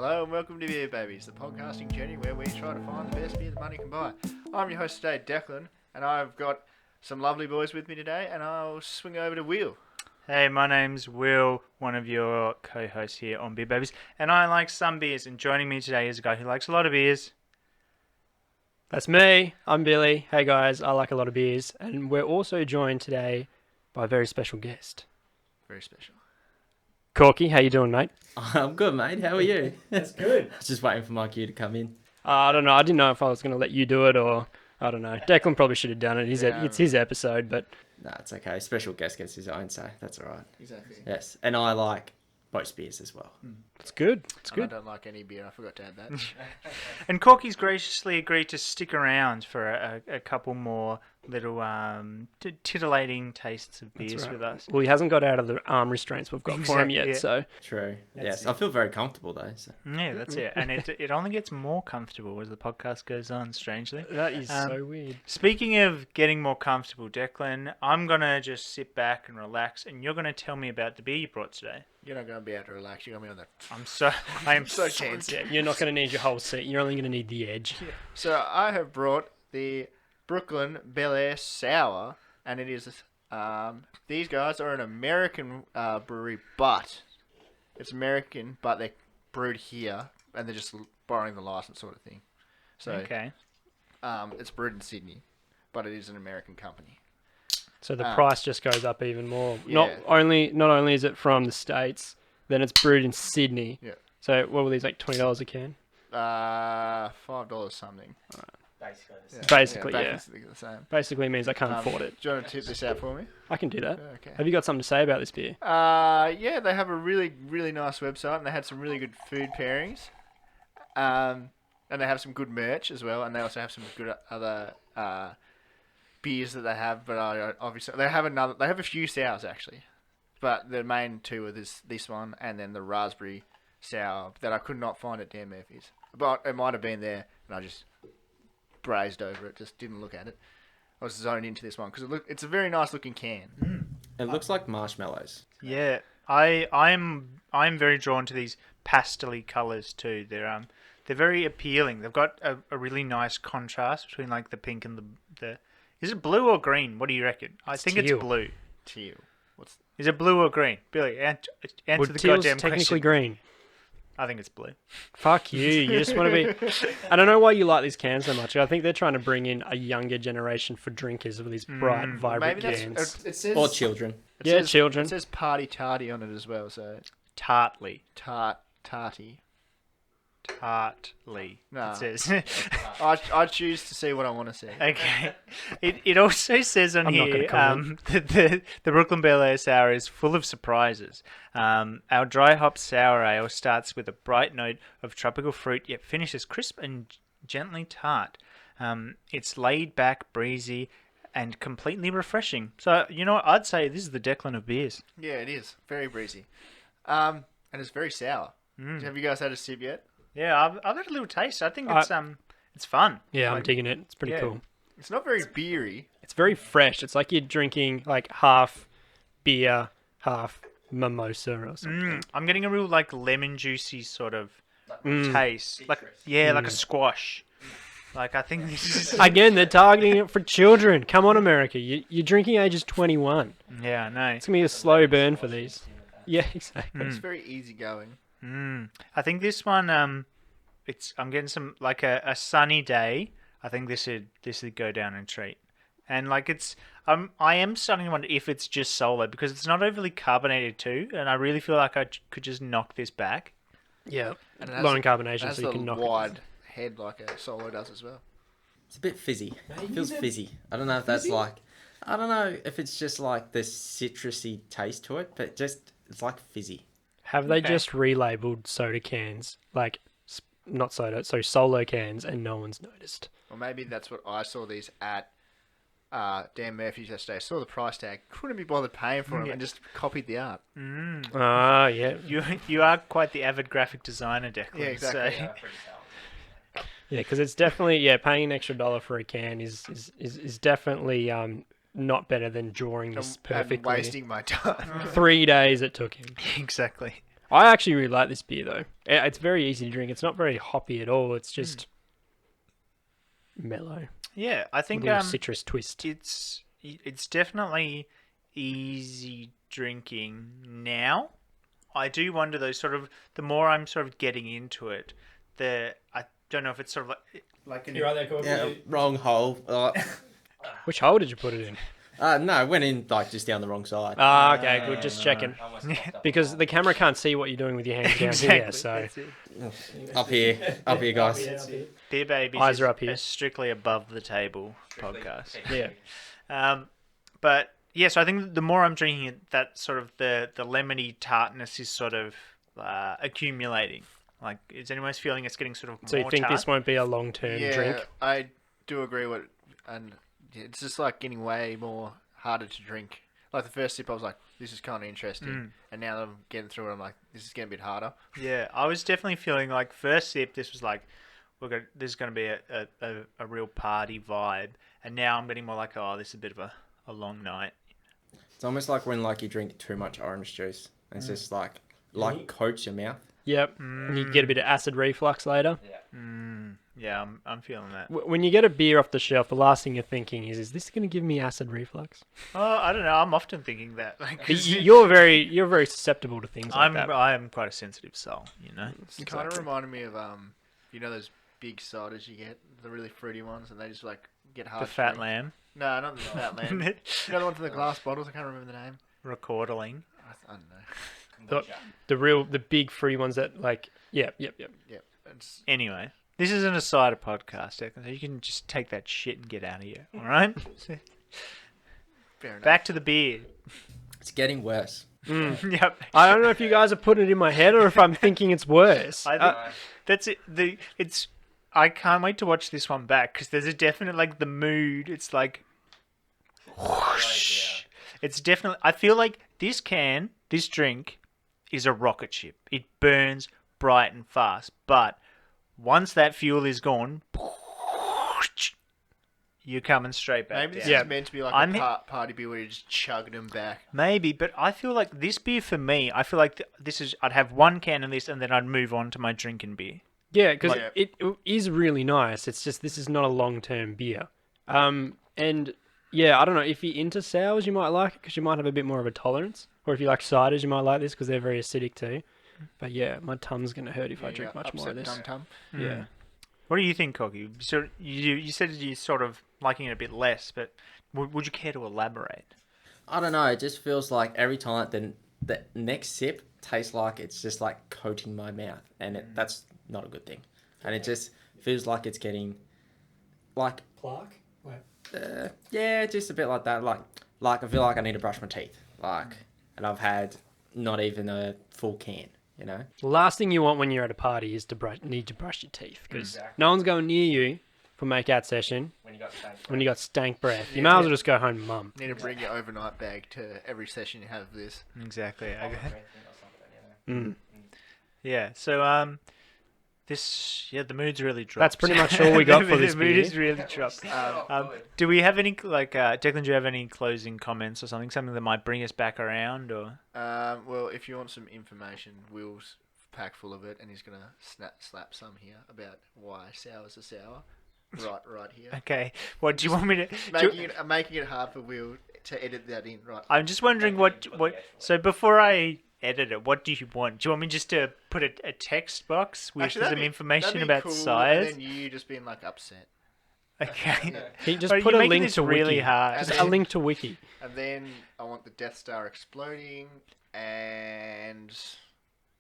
Hello and welcome to Beer Babies, the podcasting journey where we try to find the best beer that money can buy. I'm your host today, Declan, and I've got some lovely boys with me today, and I'll swing over to Will. Hey, my name's Will, one of your co-hosts here on Beer Babies, and I like some beers, and joining me today is a guy who likes a lot of beers. That's me. I'm Billy. Hey guys, I like a lot of beers, and we're also joined today by a very special guest. Very special. Corky, how you doing, mate? I'm good, mate. How are you? That's good. I was just waiting for my cue to come in. I don't know. I didn't know if I was going to let you do it or I don't know. Declan probably should have done it. It's his episode, but No, it's okay. Special guest gets his own, so that's all right. Exactly. Yes, and I like most beers as well. it's good. It's I good. don't like any beer. I forgot to add that. And Corky's graciously agreed to stick around for a couple more little titillating tastes of beers right. with us. Well, he hasn't got out of the arm restraints we've got for him Exactly, yet, yeah. so True. Yes, I feel very comfortable though. So. Yeah, that's it. And it only gets more comfortable as the podcast goes on, strangely. that is Um, so weird. Speaking of getting more comfortable, Declan, I'm going to just sit back and relax, and you're going to tell me about the beer you brought today. You're not going to be able to relax. You're going to be on I am So so tense. Yeah, you're not going to need your whole seat. You're only going to need the edge. So I have brought the Brooklyn Bel Air Sour, and it is these guys are an American brewery, but it's American, but they're brewed here, and they're just borrowing the license sort of thing. So Okay. it's brewed in Sydney, but it is an American company. So the price just goes up even more. Yeah. Not only is it from the States, then it's brewed in Sydney. Yeah. So what were these, like $20 a can? $5 something. Basically, yeah. Basically the same. Basically means I can't afford it. Do you want to tip this out for me? I can do that. Okay. Have you got something to say about this beer? Yeah, they have a really, really nice website, and they had some really good food pairings. And they have some good merch as well, and they also have some good other beers that they have. But obviously, they have a few sours actually, but the main two are this one, and then the raspberry sour that I could not find at Dan Murphy's. But it might have been there, and I just brazed over it, just didn't look at it. I was zoned into this one because it's a very nice looking can. It looks like marshmallows. Yeah, I'm very drawn to these pastel-y colours too. They're very appealing. They've got a really nice contrast between like the pink and the. Is it blue or green? What do you reckon? I think teal. it's blue. Teal. Is it blue or green? Billy, answer Well, the teal's goddamn technically question. green. I think it's blue. Fuck you. You just want to be... I don't know why you like these cans so much. I think they're trying to bring in a younger generation for drinkers with these bright, vibrant Maybe cans. it says Or children. Yeah, children. It says party tarty on it as well, so Tartly. tarty. Tartly. No. It says. I choose to see what I want to see. Okay. It also says on I'm not here gonna comment. that the Brooklyn Bel Air Sour is full of surprises. Our dry hop sour ale starts with a bright note of tropical fruit, yet finishes crisp and gently tart. It's laid back, breezy, and completely refreshing. So, you know what? I'd say this is the Declan of beers. Yeah, it is very breezy, and it's very sour. Have you guys had a sip yet? Yeah, I've had a little taste. I think it's fun. Yeah, I'm digging it. It's pretty yeah. cool. It's not very beery. It's very fresh. It's like you're drinking like half beer, half mimosa or something. I'm getting a real like lemon juicy sort of taste. Like like a squash. Like I think this is Again, they're targeting it for children. Come on, America. You're drinking ages 21. yeah, no. It's going to be a slow burn for these. Yeah, exactly. It's very easygoing. I think this one I'm getting some like a sunny day. I think this would go down and treat. And like I am starting to wonder if it's just solo because it's not overly carbonated too, and I really feel like I could just knock this back. Yeah. And it has Low in It carbonation, has so you a can knock wide head like a solo does as well. It's a bit fizzy. It feels fizzy. I don't know if that's like... I don't know if it's just like the citrusy taste to it, but it's like fizzy. it. Have they Okay. just relabeled soda cans, like, not soda, so solo cans, and no one's noticed? Or maybe that's what I saw these at Dan Murphy's yesterday. I saw the price tag, couldn't be bothered paying for them, and just copied the art. Ah, yeah. You are quite the avid graphic designer, Declan. Yeah, exactly. So, Yeah, because it's definitely, paying an extra $1 for a can is definitely not better than drawing this And perfectly. wasting my time. 3 days it took him. exactly. I actually really like this beer though. It's very easy to drink. It's not very hoppy at all. It's just mellow. Yeah, I think With a little citrus twist. it's definitely easy drinking now. I do wonder though, sort of the more I'm sort of getting into it, I don't know if it's sort of like an, You're right there, Corky. Yeah, wrong hole. Which hole did you put it in? No, I went in like just down the wrong side. Ah, okay, good. Just checking. Because the camera can't see what you're doing with your hands down here, so that's it. Up here, guys. Beer Babies Eyes is are up here. a strictly above the table podcast. yeah. But yeah, so I think the more I'm drinking it, that sort of the lemony tartness is sort of accumulating. Like, is anyone else feeling it's getting sort of So you more think tart? this won't be a long-term drink? I do agree with, and it's just like getting way more harder to drink. Like the first sip, I was like, "This is kind of interesting," and now that I'm getting through it, I'm like, "This is getting a bit harder." Yeah, I was definitely feeling like first sip, this was like, this is going to be a real party vibe, and now I'm getting more like, oh, this is a bit of a long night. It's almost like when like you drink too much orange juice. It's just like coats your mouth. Yep. And you get a bit of acid reflux later. Yeah, I'm feeling that. When you get a beer off the shelf, the last thing you're thinking is this going to give me acid reflux? Oh, I don't know. I'm often thinking that. Like, You're very susceptible to things like that. I am quite a sensitive soul, you know. It kind of reminded me of you know those big ciders you get, the really fruity ones, and they just like get hard. The to fat drink. lamb, No, not the fat lamb. You know the ones in the glass bottles. I can't remember the name. recordling. I don't know. The big free ones that like yep. Yep. It's, Anyway, this isn't a cider podcast, Declan, so you can just take that shit and get out of here. All right. fair enough. Back to the beer. It's getting worse. Yep. I don't know if you guys are putting it in my head or if I'm thinking it's worse. I think that's it. I can't wait to watch this one back because there's a definite like the mood. It's like, whoosh. It's definitely. I feel like this drink, is a rocket ship. It burns bright and fast, but once that fuel is gone, you're coming straight back. Maybe this down. is meant to be like I'm- a party beer where you're just chugging them back. Maybe, but I feel like this beer for me, I feel like this is. I'd have one can of this and then I'd move on to my drinking beer. Yeah, because Like- it is really nice. It's just this is not a long-term beer. And yeah, I don't know if you're into sours, you might like it because you might have a bit more of a tolerance. Or if you like ciders, you might like this because they're very acidic too. But yeah, my tum's gonna hurt if I drink much more of this. Tum. Yeah. What do you think, Corky? So you said you're sort of liking it a bit less, but would you care to elaborate? I don't know. It just feels like every time the next sip tastes like it's just like coating my mouth, and that's not a good thing. And it just feels like it's getting like Plaque? yeah, just a bit like that. Like I feel like I need to brush my teeth. And I've had not even a full can. You know. The last thing you want when you're at a party is to need to brush your teeth because no one's going near you for make-out session when you got stank breath. You might as well just go home to mum. Need to bring your overnight bag to every session you have of this. Exactly. Okay. Mm. Yeah. So the mood's really dropped. That's pretty much all we got for this The mood beer. is really dropped. Do we have any Declan? Do you have any closing comments or something that might bring us back around? Or Well, if you want some information, Will's packed full of it, and he's gonna slap some here about why sours are sour. Right here. okay, what do you want me to? Making it hard for Will to edit that in. Right. I'm just wondering what. So before I edit it, what do you want? Do you want me just to put a text box with Actually, that'd some be- information that'd be about cool, size? And then you just being like upset. Okay. He just But put you're a making link this to really Wiki. hard. Just a link to Wiki. And then I want the Death Star exploding, and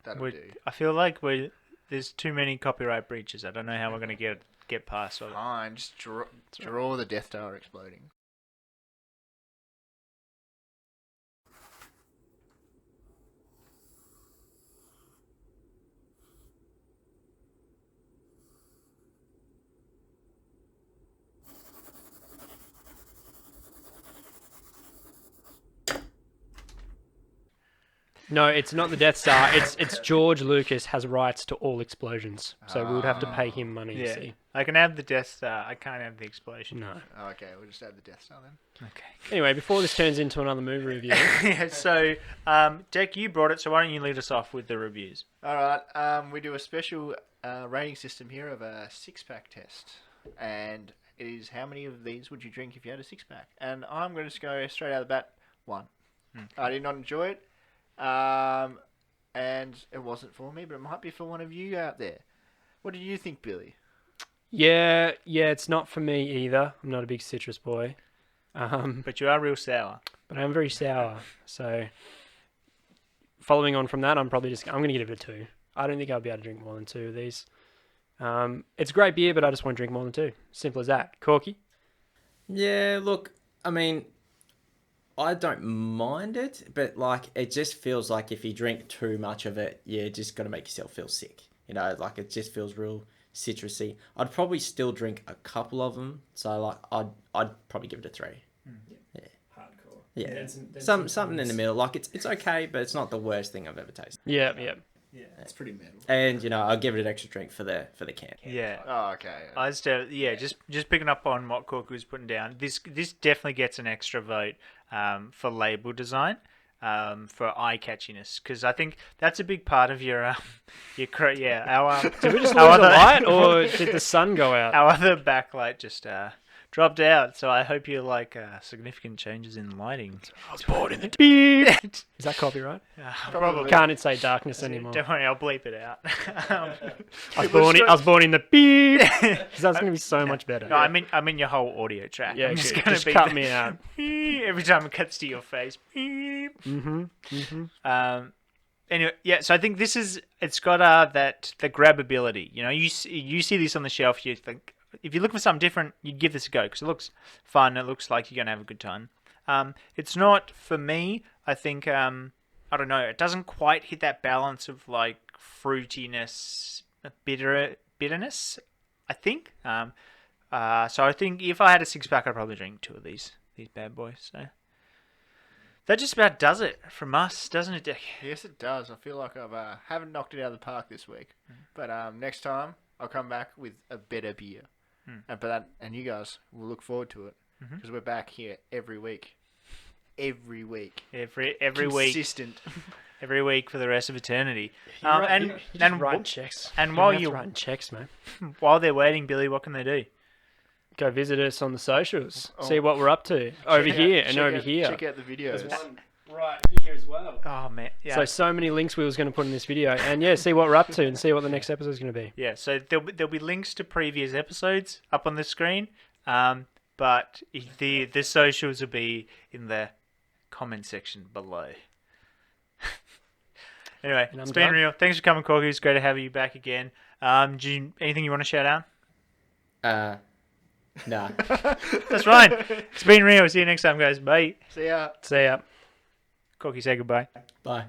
that'll do. I feel like there's too many copyright breaches. I don't know how we're gonna get past all that. Fine, just draw the Death Star exploding. No, it's not the Death Star. It's George Lucas has rights to all explosions, so we would have to pay him money. You Yeah. see? I can have the Death Star. I can't have the explosion. No. Oh, okay, we'll just add the Death Star then. Okay. Anyway, before this turns into another movie review, Yeah, so, Jack, you brought it, so why don't you lead us off with the reviews? All right, we do a special rating system here of a 6-pack test, and it is how many of these would you drink if you had a 6-pack? And I'm going to just go straight out of the bat, 1. I did not enjoy it, and it wasn't for me, but it might be for one of you out there. What do you think, Billy? yeah, it's not for me either. I'm not a big citrus boy, But you are real sour. but I'm very sour. So, following on from that, I'm going to give it a 2. I don't think I'll be able to drink more than 2 of these. It's great beer, but I just won't drink more than 2. Simple as that. Corky? Yeah, look, I mean, I don't mind it, but like it just feels like if you drink too much of it, you're just gonna make yourself feel sick. You know, like it just feels real citrusy. I'd probably still drink a couple of them, so like I'd probably give it a 3. Yeah, Hardcore. yeah. Something in the middle. Like it's okay, but it's not the worst thing I've ever tasted. Yeah. Yeah, it's pretty metal. And you know, I'll give it an extra drink for the can. Yeah. Oh, okay. I just just picking up on what Corky was putting down. This definitely gets an extra vote for label design, for eye catchiness, because I think that's a big part of your our Did we just lose a light, or did the sun go out? our other backlight just dropped out. So I hope you like significant changes in lighting. I was born in the beep. Is that copyright? Probably. Can't say darkness anymore. Don't worry, I'll bleep it out. I was born in the beep. 'Cause that's gonna be so much better. No, I mean your whole audio track. Yeah, I'm just, just gonna just be cut me out. every time it cuts to your face. Beep. Mm-hmm. Anyway, yeah. So I think it's got the grabability. You know, you see this on the shelf, you think if you look for something different, you'd give this a go because it looks fun. It looks like you're gonna have a good time. It's not for me. I think I don't know. It doesn't quite hit that balance of like fruitiness, bitterness. I think. So I think if I had a 6-pack, I'd probably drink 2 of these bad boys. So that just about does it from us, doesn't it, Dick? Yes, it does. I feel like I haven't knocked it out of the park this week, but next time I'll come back with a better beer, and you guys will look forward to it because we're back here every week. Every week. Every week. Consistent. Every week for the rest of eternity. And and write checks. and while you're you writing checks, man, while they're waiting, Billy, what can they do? go visit us on the socials. See what we're up to over here and over here. Check out the videos. There's one right here as well. Oh man, yeah. So many links we was going to put in this video, and yeah, see what we're up to and see what the next episode is going to be. Yeah, so there'll be links to previous episodes up on the screen, but the socials will be in the comment section below. Anyway, And I'm it's been done. real. Thanks for coming, Corky. It's great to have you back again. Anything you want to shout out? Nah. That's fine. It's been real. See you next time, guys. Bye. See ya. See ya. Corky, say goodbye. Bye.